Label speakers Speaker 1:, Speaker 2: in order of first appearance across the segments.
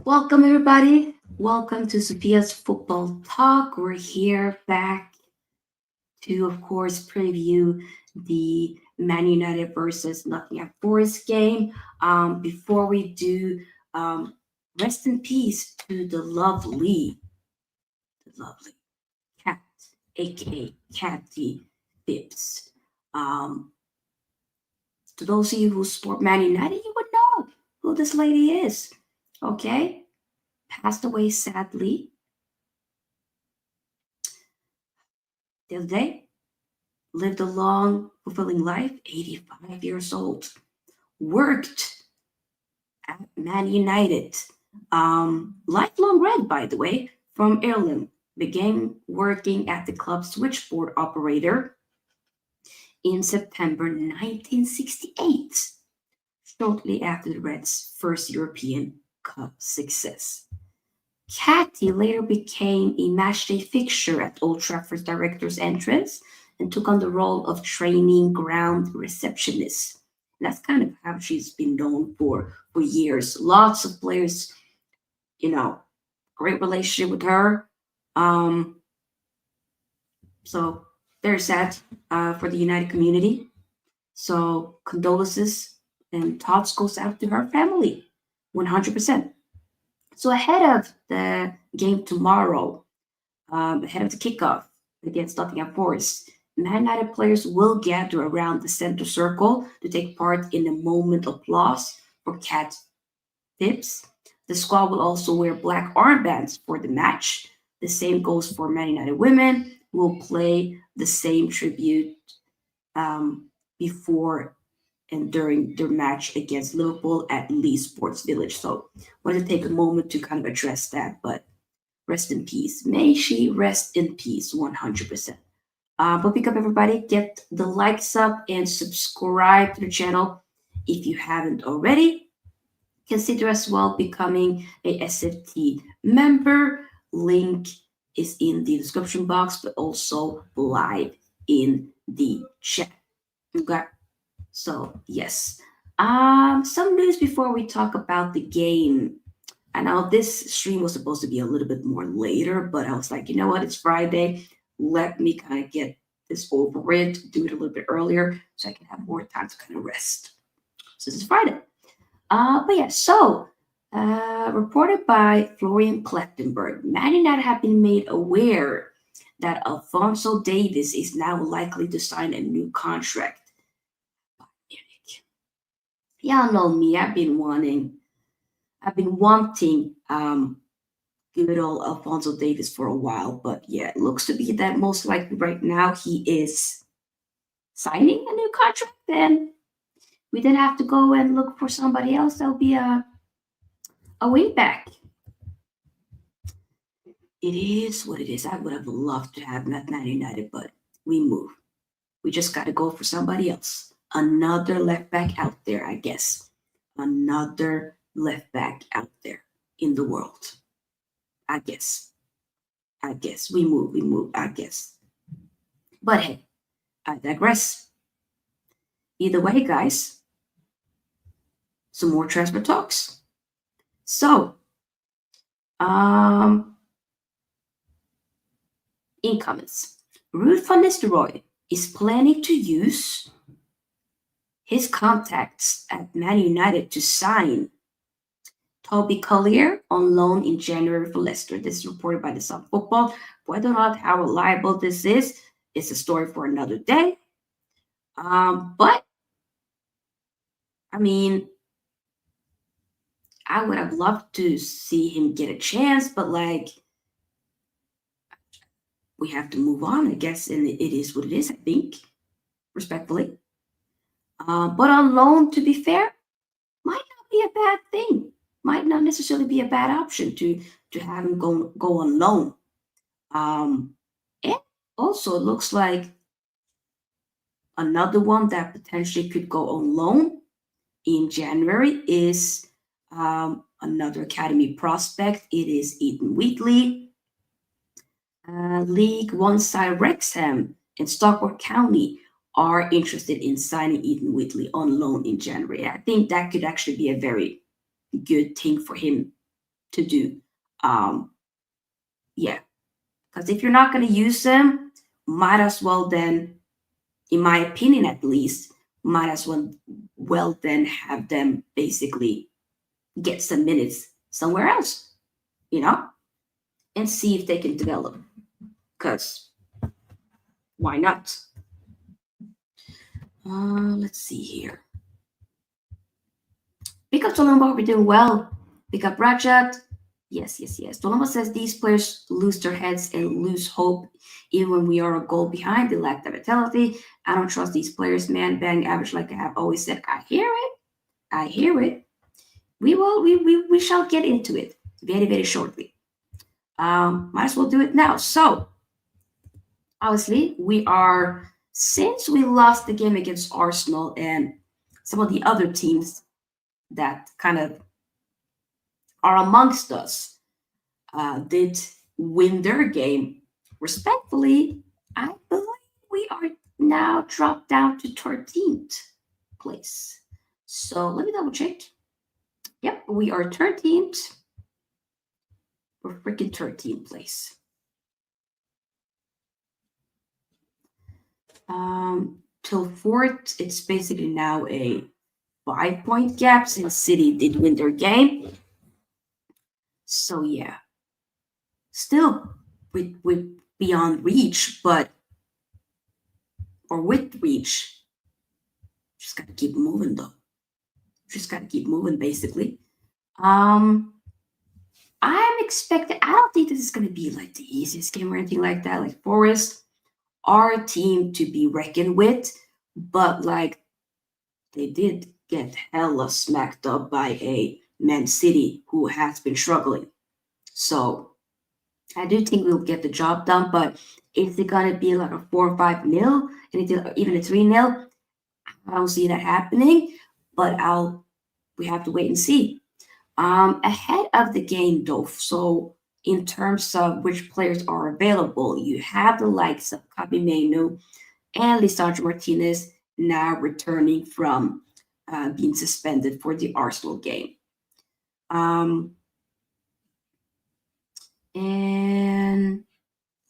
Speaker 1: Welcome, everybody. Welcome to Sofia's Football Talk. We're here back to, of course, preview the Man United versus Nottingham Forest game. Before we do, um, rest in peace to the lovely Cat, aka Catty Bibbs. Um, to those of you who support Man United, you would know who this lady is. Okay, passed away sadly the other day. Lived a long, fulfilling life, 85 years old. Worked at Man United. Lifelong Red, by the way, from Ireland. Began working at the club's switchboard operator in September 1968, shortly after the Reds' first European Cup success. Cathy later became a matchday fixture at Old Trafford's director's entrance and took on the role of training ground receptionist. And that's kind of how she's been known for years. Lots of players, you know, great relationship with her. Um, so very sad for the United community. So condolences and thoughts goes out to her family, 100%. So ahead of the game tomorrow, ahead of the kickoff against Nottingham Forest, Man United players will gather around the center circle to take part in a moment of applause for Cat Tips. The squad will also wear black armbands for the match. The same goes for Man United women, who will play the same tribute um, before and during their match against Liverpool at Lee Sports Village. So I wanted to take a moment to kind of address that, but rest in peace. May she rest in peace 100%. But pick up, everybody, get the likes up and subscribe to the channel if you haven't already. Consider as well becoming a SFT member. Link is in the description box, but also live in the chat. Okay. So yes. Some news before we talk about the game. I know this stream was supposed to be a little bit more later, but I was like, you know what? It's Friday. Let me kind of get this over with, do it a little bit earlier so I can have more time to kind of rest. So this is Friday. But yeah, so reported by Florian Klettenberg, Man United have been made aware that Alfonso Davis is now likely to sign a new contract. Y'all know me. I've been wanting good old Alfonso Davis for a while, but yeah, it looks to be that most likely right now he is signing a new contract. Then we didn't have to go and look for somebody else. That'll be a wing back. It is what it is. I would have loved to have Man United, but we move. We just got to go for somebody else. Another left back out there, I guess. Another left back out there in the world. I guess. We move, I guess. But hey, I digress. Either way, guys, some more transfer talks. So, incomings. Ruud van Nistelrooy is planning to use his contacts at Man United to sign Toby Collier on loan in January for Leicester. This is reported by the Sun Football. Whether or not how reliable this is a story for another day. But I mean, I would have loved to see him get a chance, but like we have to move on, I guess, and it is what it is, I think, respectfully. But on loan, to be fair, might not be a bad thing. Might not necessarily be a bad option to have him go on loan. And also, it looks like another one that potentially could go on loan in January is another academy prospect. It is Ethan Wheatley. League One side Wrexham and Stockport County are interested in signing Ethan Wheatley on loan in January. I think that could actually be a very good thing for him to do. Um, yeah, because if you're not going to use them, might as well then, in my opinion at least, might as well then have them basically get some minutes somewhere else, you know, and see if they can develop. Because why not? Let's see here. Pick up Tolombo, we're doing well. Pick up Rajat. Yes, yes, yes. Tolombo says these players lose their heads and lose hope even when we are a goal behind. They lack the vitality. I don't trust these players, man. Batting average, like I have always said. I hear it. I hear it. We shall get into it very, very shortly. Might as well do it now. So obviously we are, since we lost the game against Arsenal and some of the other teams that kind of are amongst us did win their game respectfully, I believe we are now dropped down to 13th place. So let me double check. Yep, we are 13th. We're freaking 13th place. Till fourth, it's basically now a 5-point gap since City did win their game. So yeah, still with beyond reach, but or with reach, just gotta keep moving though. Just gotta keep moving basically. I'm expecting. I don't think this is gonna be like the easiest game or anything like that. Like Forest are a team to be reckoned with, but like they did get hella smacked up by a Man City who has been struggling. So I do think we'll get the job done, but is it gonna be like a 4 or 5-0 and even a 3-0? I don't see that happening, but we have to wait and see. Ahead of the game though, so in terms of which players are available, you have the likes of Casemiro and Lisandro Martinez now returning from being suspended for the Arsenal game. And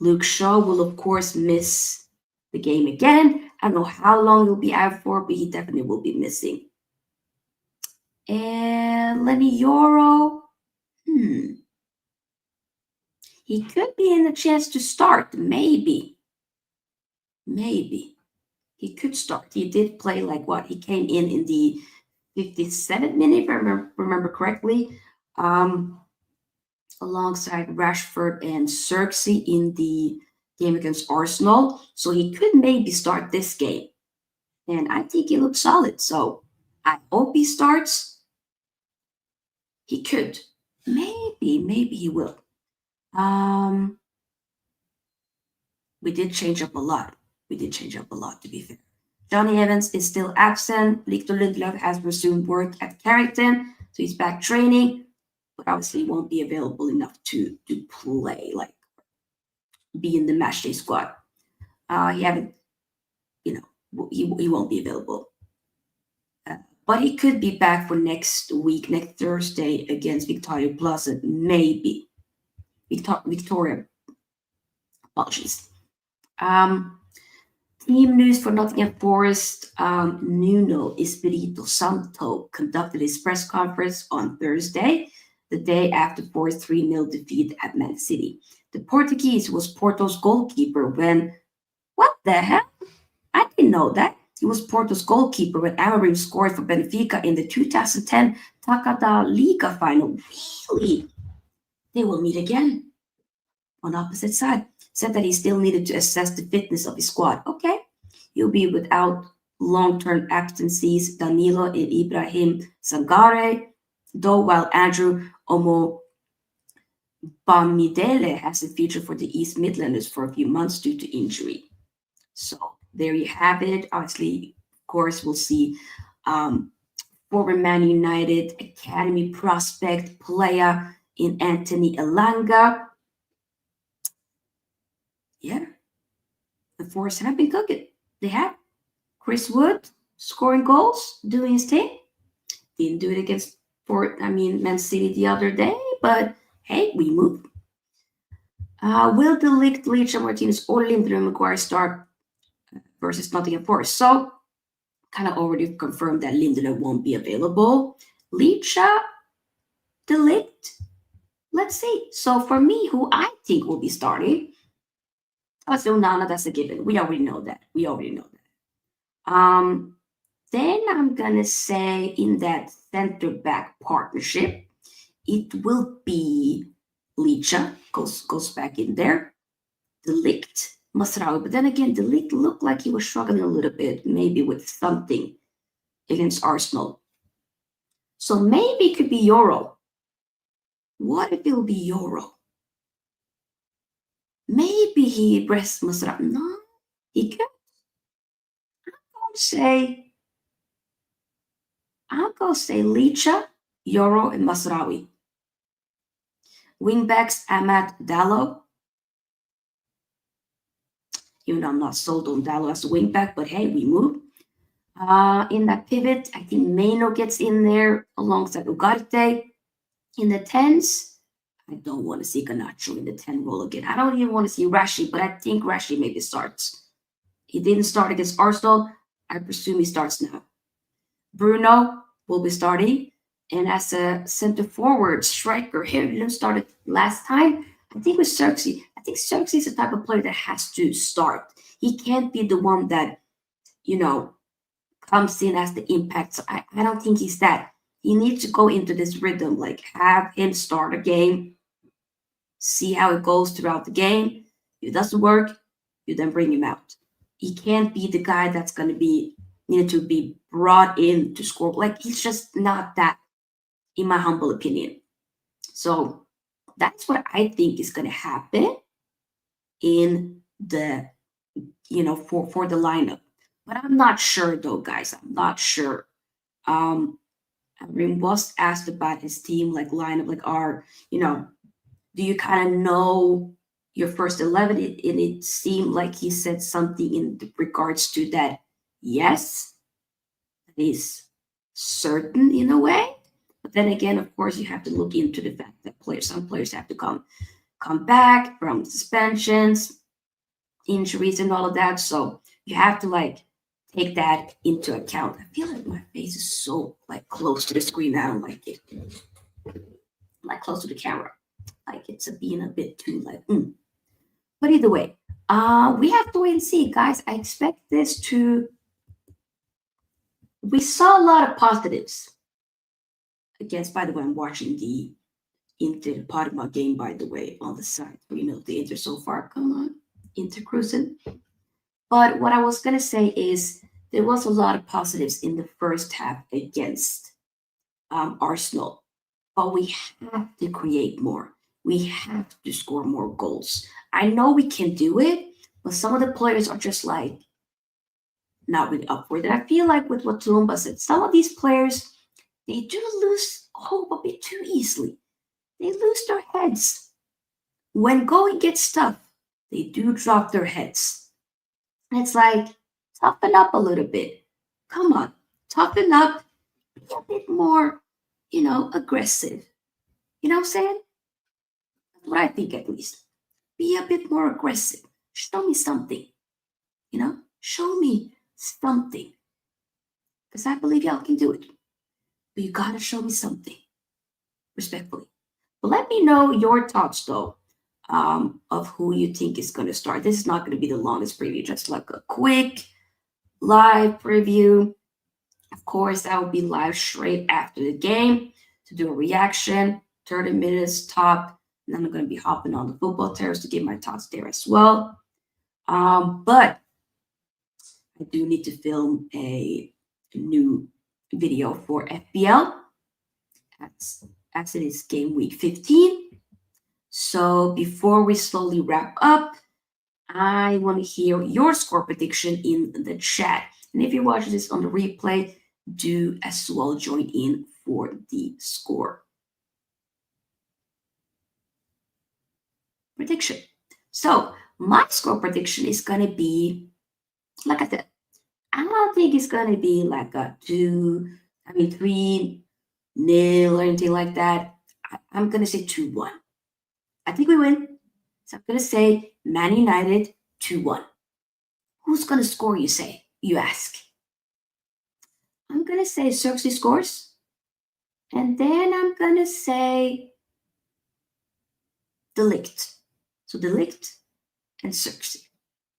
Speaker 1: Luke Shaw will, of course, miss the game again. I don't know how long he'll be out for, but he definitely will be missing. And Lenny Yoro, he could be in a chance to start, maybe. Maybe. He could start. He did play like what? He came in the 57th minute, if I remember correctly, alongside Rashford and Zirkzee in the game against Arsenal. So he could maybe start this game. And I think he looks solid. So I hope he starts. He could. Maybe he will. We did change up a lot. To be fair. Johnny Evans is still absent. Victor Lindelof has resumed work at Carrington, so he's back training, but obviously won't be available enough to play, like be in the matchday squad. He haven't, he won't be available. But he could be back for next week, next Thursday against Victoria Plaza, maybe. Victoria, apologies. Team news for Nottingham Forest. Nuno Espirito Santo conducted his press conference on Thursday, the day after Forest's 3-0 defeat at Man City. The Portuguese was Porto's goalkeeper when... What the hell? I didn't know that. He was Porto's goalkeeper when Amorim scored for Benfica in the 2010 Takada Liga final. Really? They will meet again on opposite side. Said that he still needed to assess the fitness of his squad. Okay. He'll be without long-term absences Danilo and Ibrahim Sangare, though while Andrew Omo Bamidele has a feature for the East Midlanders for a few months due to injury. So there you have it. Obviously, of course, we'll see former Man United Academy prospect player in Anthony Elanga. Yeah, the Forest have been cooking. They have. Chris Wood scoring goals, doing his thing. Didn't do it against Man City the other day, but hey, we move. Will the Ligt, Leach, Martinez, or Lindelof Maguire start versus Nottingham Forest? So, kind of already confirmed that Lindelof won't be available. Licha, the Ligt, let's see. So, for me, who I think will be starting, Onana, that's a given. We already know that. Then I'm gonna say in that center back partnership, it will be Licha goes back in there. The Ligt, Mazraoui. But then again, the Ligt looked like he was struggling a little bit, maybe with something against Arsenal. So maybe it could be Euro. What if it will be Euro? Maybe he rests Mazraoui. No, he could. I'm gonna say Licha, Euro, and Mazraoui. Wingbacks, Ahmad, Dallo. Even though I'm not sold on Dallo as a wingback, but hey, we move. In that pivot, I think Meno gets in there alongside Ugarte. In the 10s, I don't want to see Garnacho in the 10 role again. I don't even want to see Rashi, but I think Rashi maybe starts. He didn't start against Arsenal. I presume he starts now. Bruno will be starting. And as a center forward striker, Hojlund started last time. I think with Zirkzee. I think Zirkzee is the type of player that has to start. He can't be the one that, comes in as the impact. So I don't think he's that. He needs to go into this rhythm, like have him start a game, see how it goes throughout the game. If it doesn't work, you then bring him out. He can't be the guy that's going to be needed to be brought in to score. Like he's just not that, in my humble opinion. So that's what I think is going to happen in the, for the lineup. But I'm not sure though, guys. I'm not sure. Amorim was asked about his team, like lineup, like do you kind of know your first 11? And it seemed like he said something in regards to that. Yes, that is certain in a way. But then again, of course, you have to look into the fact that some players have to come back from suspensions, injuries, and all of that. So you have to take that into account. I feel like my face is so close to the screen. I don't like it. Close to the camera. It's being a bit too But either way, we have to wait and see, guys. I expect this to. We saw a lot of positives. Against, by the way, I'm watching the Inter Parma game, by the way, on the side. The Inter so far. Come on, Inter cruising. But what I was gonna say is there was a lot of positives in the first half against Arsenal, but we have to create more. We have to score more goals. I know we can do it, but some of the players are just not really up for it. And I feel like with what Tulumba said, some of these players, they do lose hope a bit too easily. They lose their heads. When going gets tough, they do drop their heads. And it's toughen up a little bit. Come on, toughen up. Be a bit more, aggressive. You know what I'm saying? That's what I think at least. Be a bit more aggressive. Show me something. Show me something. Because I believe y'all can do it. But you gotta show me something. Respectfully. But let me know your thoughts though. Of who you think is going to start. This is not going to be the longest preview, just a quick live preview. Of course, I will be live straight after the game to do a reaction, 30 minutes top. And then I'm going to be hopping on the football terrace to give my thoughts there as well. But I do need to film a new video for FPL as it is game week 15. So before we slowly wrap up, I want to hear your score prediction in the chat. And if you're watching this on the replay, do as well join in for the score prediction. So my score prediction is going to be, like I said, I don't think it's going to be a 3-0 or anything like that. I'm going to say 2-1. I think we win. So I'm going to say Man United 2-1. Who's going to score, you say? You ask. I'm going to say Zirkzee scores. And then I'm going to say De Ligt. So De Ligt and Zirkzee.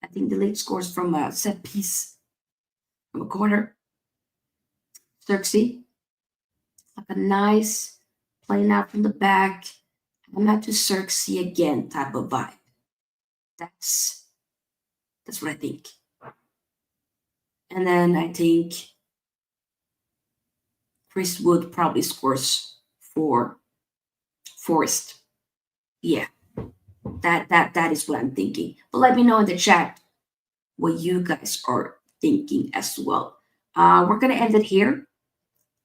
Speaker 1: I think De Ligt scores from a set piece from a corner. Zirkzee, like a nice playing out from the back. I'm not to Zirkzee again type of vibe. That's what I think. And then I think Chris Wood probably scores for Forest. Yeah, that is what I'm thinking. But let me know in the chat what you guys are thinking as well. We're gonna end it here.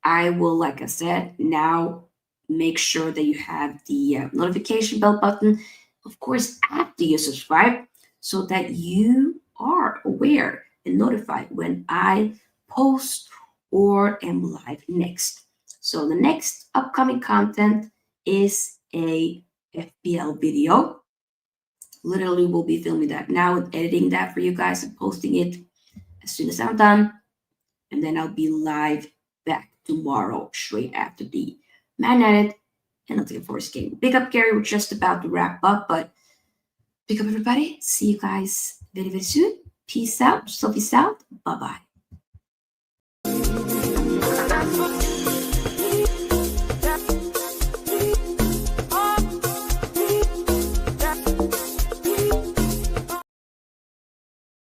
Speaker 1: I will, like I said, now make sure that you have the notification bell button, of course, after you subscribe, so that you are aware and notified when I post or am live next. So the next upcoming content is a FPL video. Literally, we'll be filming that now and editing that for you guys and posting it as soon as I'm done. And then I'll be live back tomorrow, straight after the Man United and Nottingham Forest game. Big up, Gary. We're just about to wrap up, but big up, everybody. See you guys very, very soon. Peace out. Sofia out. Bye bye.